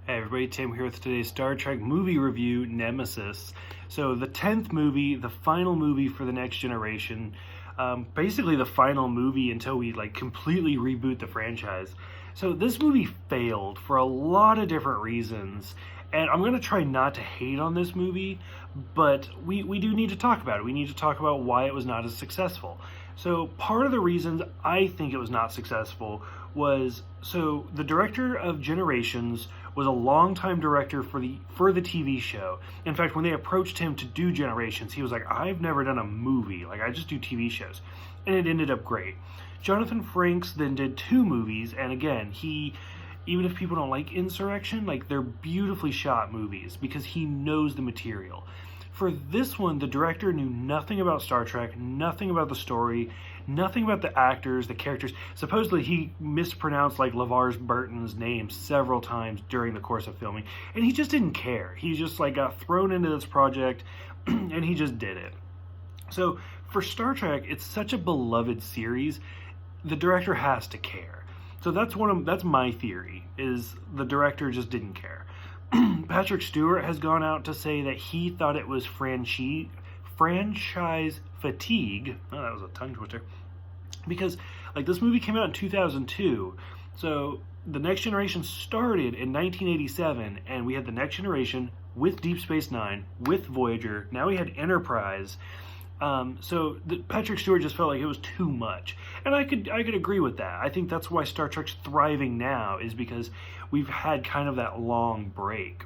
Hey everybody, Tim here with today's Star Trek movie review, Nemesis. So the 10th movie, the final movie for the Next Generation, basically the final movie until we completely reboot the franchise. So this movie failed for a lot of different reasons, and I'm going to try not to hate on this movie, but we do need to talk about it. We need to talk about why it was not as successful. So part of the reasons I think it was not successful was, so the director of Generations was a longtime director for the TV show. In fact, when they approached him to do Generations, he was like, I've never done a movie, I just do TV shows. And it ended up great. Jonathan Frakes then did 2 movies, and again, even if people don't like Insurrection, they're beautifully shot movies because he knows the material. For this one, the director knew nothing about Star Trek, nothing about the story, nothing about the actors, the characters. Supposedly, he mispronounced LeVar Burton's name several times during the course of filming, and he just didn't care. He just got thrown into this project, and he just did it. So for Star Trek, it's such a beloved series. The director has to care. So that's my theory, is the director just didn't care. Patrick Stewart has gone out to say that he thought it was franchise fatigue. Oh, that was a tongue twister. Because this movie came out in 2002, so the Next Generation started in 1987, and we had the Next Generation with Deep Space Nine, with Voyager. Now we had Enterprise. Patrick Stewart just felt like it was too much, and I could agree with that. I think that's why Star Trek's thriving now, is because we've had kind of that long break.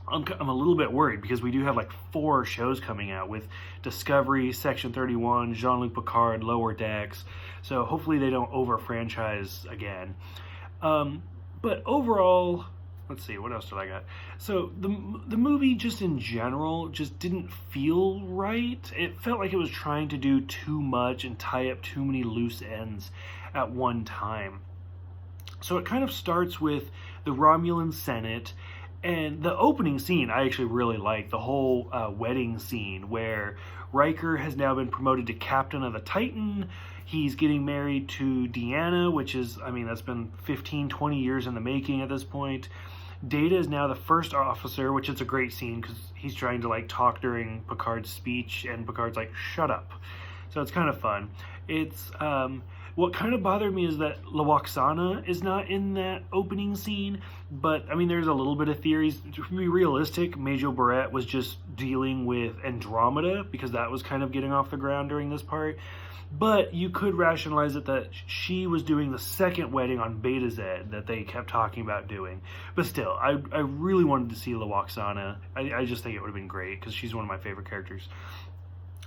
I'm a little bit worried because we do have 4 shows coming out with Discovery, Section 31, Jean-Luc Picard, Lower Decks. So hopefully they don't over-franchise again. But overall, let's see, what else did I got? So the movie just in general just didn't feel right. It felt like it was trying to do too much and tie up too many loose ends at one time. So it kind of starts with the Romulan Senate, and the opening scene I actually really like. The whole wedding scene where Riker has now been promoted to captain of the Titan. He's getting married to Deanna, which is, that's been 15, 20 years in the making at this point. Data is now the first officer, which is a great scene because he's trying to talk during Picard's speech, and Picard's like, shut up. So it's kind of fun. It's what kind of bothered me is that Lwaxana is not in that opening scene, but there's a little bit of theories. To be realistic, Majel Barrett was just dealing with Andromeda because that was kind of getting off the ground during this part. But you could rationalize it that she was doing the second wedding on Beta Z that they kept talking about doing. But still, I really wanted to see Lwaxana. I just think it would have been great because she's one of my favorite characters.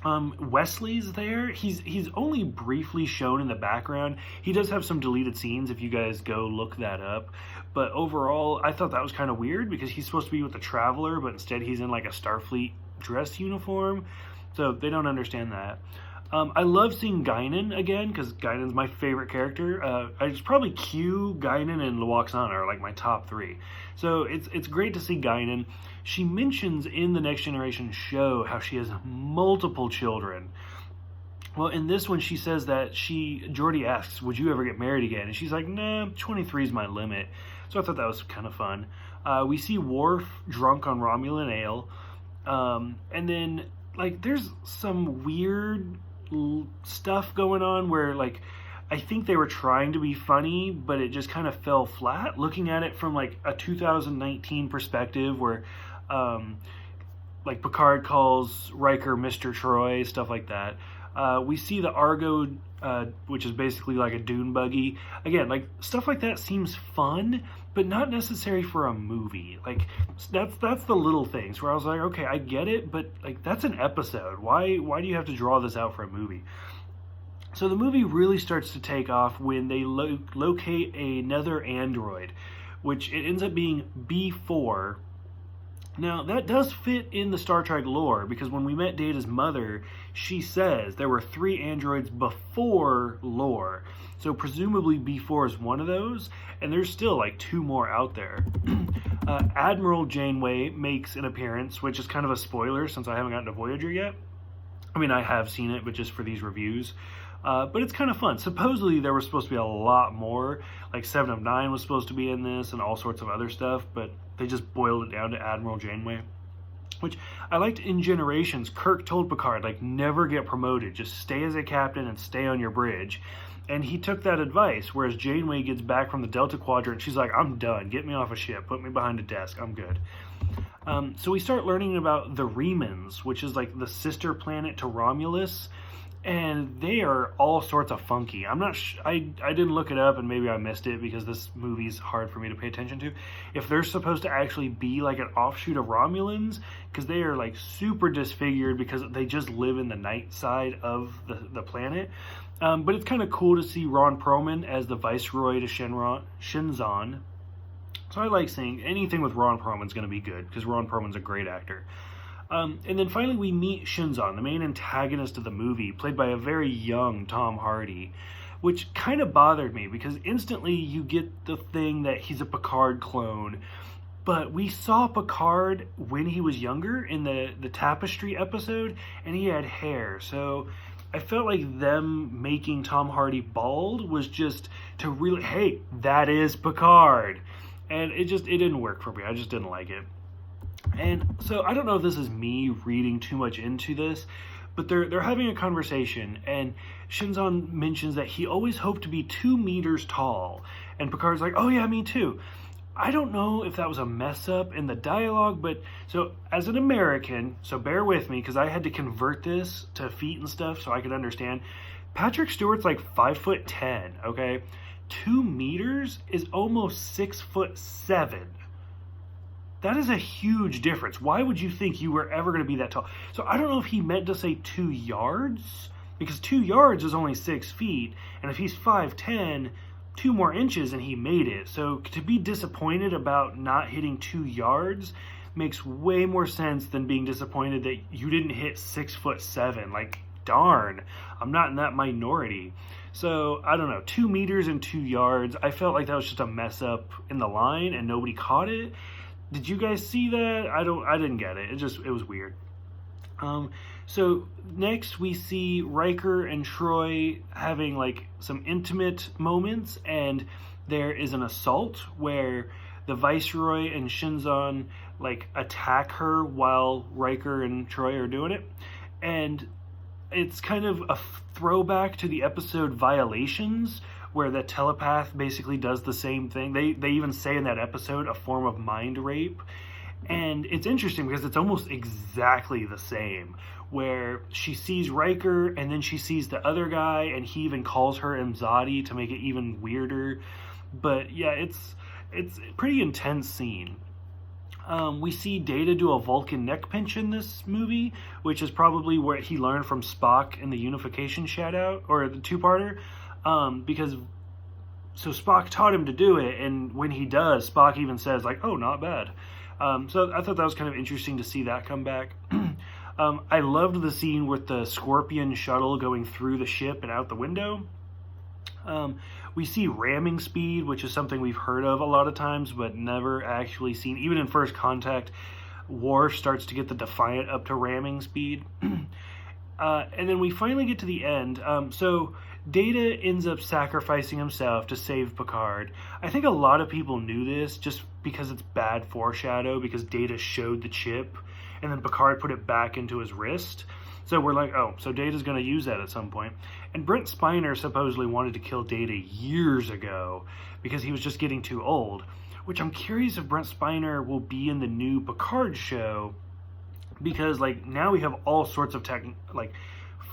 Wesley's there. He's only briefly shown in the background. He does have some deleted scenes if you guys go look that up. But overall, I thought that was kind of weird because he's supposed to be with the Traveler, but instead he's in a Starfleet dress uniform. So they don't understand that. I love seeing Guinan again because Guinan's my favorite character. It's probably Q, Guinan, and Lwaxana are my top 3. So it's great to see Guinan. She mentions in the Next Generation show how she has multiple children. Well, in this one, she says that Geordi asks, would you ever get married again? And she's like, nah, 23 is my limit. So I thought that was kind of fun. We see Worf drunk on Romulan ale. And then, there's some weird stuff going on where I think they were trying to be funny, but it just kind of fell flat. Looking at it from a 2019 perspective, where Picard calls Riker Mr. Troy, stuff like that. We see the Argo, which is basically a dune buggy. Again, stuff like that seems fun, but not necessary for a movie. That's the little things where I was like, okay, I get it, but that's an episode. Why do you have to draw this out for a movie? So the movie really starts to take off when they locate another android, which it ends up being B4. Now, that does fit in the Star Trek lore, because when we met Data's mother, she says there were 3 androids before lore. So presumably B4 is one of those, and there's still 2 more out there. Admiral Janeway makes an appearance, which is kind of a spoiler since I haven't gotten to Voyager yet. I have seen it, but just for these reviews. But it's kind of fun. Supposedly there was supposed to be a lot more, like Seven of Nine was supposed to be in this and all sorts of other stuff, but they just boiled it down to Admiral Janeway. Which I liked in Generations. Kirk told Picard, like, never get promoted. Just stay as a captain and stay on your bridge. And he took that advice, whereas Janeway gets back from the Delta Quadrant. She's like, I'm done. Get me off a ship. Put me behind a desk. I'm good. So we start learning about the Remans, which is like the sister planet to Romulus. And they are all sorts of funky. I'm not I didn't look it up, and maybe I missed it because this movie's hard for me to pay attention to. If they're supposed to actually be like an offshoot of Romulans, because they are like super disfigured because they just live in the night side of the planet. But it's kind of cool to see Ron Perlman as the Viceroy to Shinzon. So I like seeing anything with Ron Perlman's going to be good, because Ron Perlman's a great actor. And then finally we meet Shinzon, the main antagonist of the movie, played by a very young Tom Hardy, which kind of bothered me because instantly you get the thing that he's a Picard clone. But we saw Picard when he was younger in the Tapestry episode, and he had hair. So I felt like them making Tom Hardy bald was just to really, hey, that is Picard. And it didn't work for me. I just didn't like it. And so I don't know if this is me reading too much into this, but they're having a conversation, and Shinzon mentions that he always hoped to be 2 meters tall. And Picard's like, oh yeah, me too. I don't know if that was a mess up in the dialogue, but so as an American, so bear with me because I had to convert this to feet and stuff so I could understand. Patrick Stewart's like 5'10", okay? 2 meters is almost 6'7". That is a huge difference. Why would you think you were ever going to be that tall? So I don't know if he meant to say 2 yards, because 2 yards is only 6 feet, and if he's 5'10", 2 more inches and he made it. So to be disappointed about not hitting 2 yards makes way more sense than being disappointed that you didn't hit 6'7". Like, darn, I'm not in that minority. So I don't know, 2 meters and 2 yards. I felt like that was just a mess up in the line and nobody caught it. Did you guys see that? I didn't get it. It was weird. So next we see Riker and Troy having like some intimate moments, and there is an assault where the Viceroy and Shinzon like attack her while Riker and Troy are doing it. And it's kind of a throwback to the episode Violations, where the telepath basically does the same thing. They even say in that episode a form of mind rape. And it's interesting because it's almost exactly the same, where she sees Riker and then she sees the other guy, and he even calls her Imzadi to make it even weirder. But yeah, it's a pretty intense scene. We see Data do a Vulcan neck pinch in this movie, which is probably what he learned from Spock in the Unification shout-out, or the two-parter. Because so Spock taught him to do it, and when he does, Spock even says like, oh, not bad. So I thought that was kind of interesting to see that come back. I loved the scene with the Scorpion shuttle going through the ship and out the window. We see ramming speed, which is something we've heard of a lot of times, but never actually seen. Even in First Contact, Worf starts to get the Defiant up to ramming speed. And then we finally get to the end. So Data ends up sacrificing himself to save Picard. I think a lot of people knew this just because it's bad foreshadow, because Data showed the chip and then Picard put it back into his wrist. So we're like, oh, so Data's going to use that at some point. And Brent Spiner supposedly wanted to kill Data years ago because he was just getting too old, which I'm curious if Brent Spiner will be in the new Picard show, because like now we have all sorts of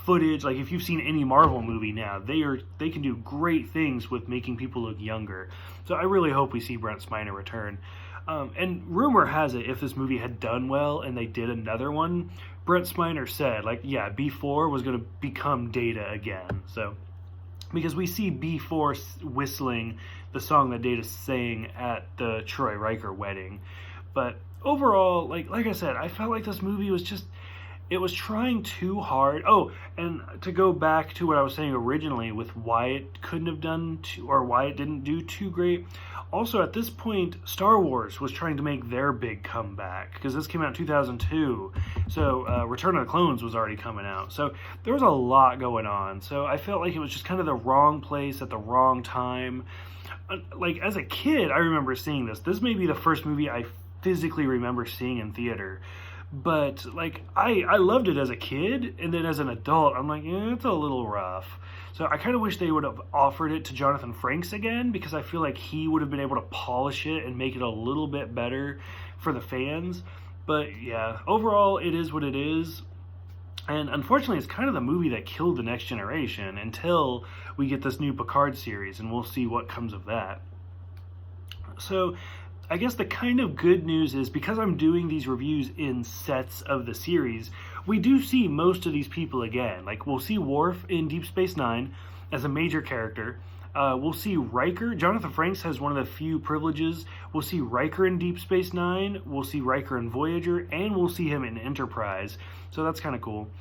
footage. Like if you've seen any Marvel movie now, they can do great things with making people look younger. So I really hope we see Brent Spiner return. And rumor has it, if this movie had done well and they did another one, Brent Spiner said, like, yeah, B4 was going to become Data again. So, because we see B4 whistling the song that Data sang at the Troy Riker wedding. But overall, like I said, I felt like this movie was just, it was trying too hard. Oh, and to go back to what I was saying originally with why it couldn't have done too, or why it didn't do too great. Also, at this point, Star Wars was trying to make their big comeback because this came out in 2002. So Return of the Clones was already coming out. So there was a lot going on. So I felt like it was just kind of the wrong place at the wrong time. Like as a kid, I remember seeing this. This may be the first movie I physically remember seeing in theater. But like I loved it as a kid, and then as an adult, I'm like, it's a little rough. So I kind of wish they would have offered it to Jonathan Frakes again, because I feel like he would have been able to polish it and make it a little bit better for the fans. But yeah, overall, it is what it is. And unfortunately, it's kind of the movie that killed The Next Generation until we get this new Picard series, and we'll see what comes of that. So I guess the kind of good news is, because I'm doing these reviews in sets of the series, we do see most of these people again. Like, we'll see Worf in Deep Space Nine as a major character. We'll see Riker. Jonathan Frakes has one of the few privileges. We'll see Riker in Deep Space Nine. We'll see Riker in Voyager, and we'll see him in Enterprise. So that's kind of cool.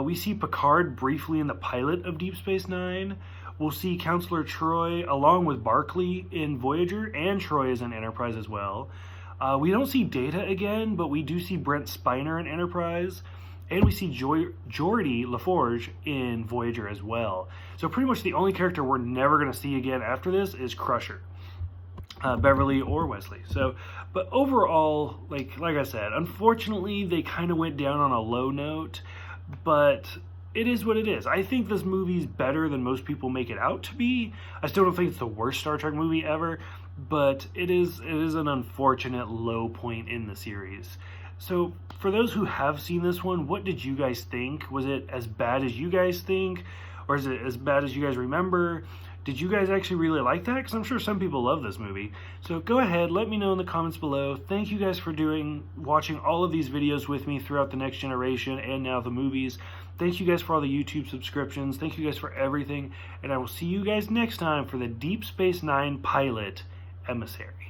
We see Picard briefly in the pilot of Deep Space Nine. We'll see Counselor Troy along with Barclay in Voyager, and Troy is in Enterprise as well. We don't see Data again, but we do see Brent Spiner in Enterprise. And we see Geordi LaForge in Voyager as well. So pretty much the only character we're never going to see again after this is Crusher. Beverly or Wesley. So, but overall, like I said, unfortunately, they kind of went down on a low note, but it is what it is. I think this movie's better than most people make it out to be. I still don't think it's the worst Star Trek movie ever, but it is an unfortunate low point in the series. So, for those who have seen this one, what did you guys think? Was it as bad as you guys think? Or is it as bad as you guys remember? Did you guys actually really like that? Because I'm sure some people love this movie. So go ahead, let me know in the comments below. Thank you guys for watching all of these videos with me throughout The Next Generation and now the movies. Thank you guys for all the YouTube subscriptions. Thank you guys for everything. And I will see you guys next time for the Deep Space Nine pilot, Emissary.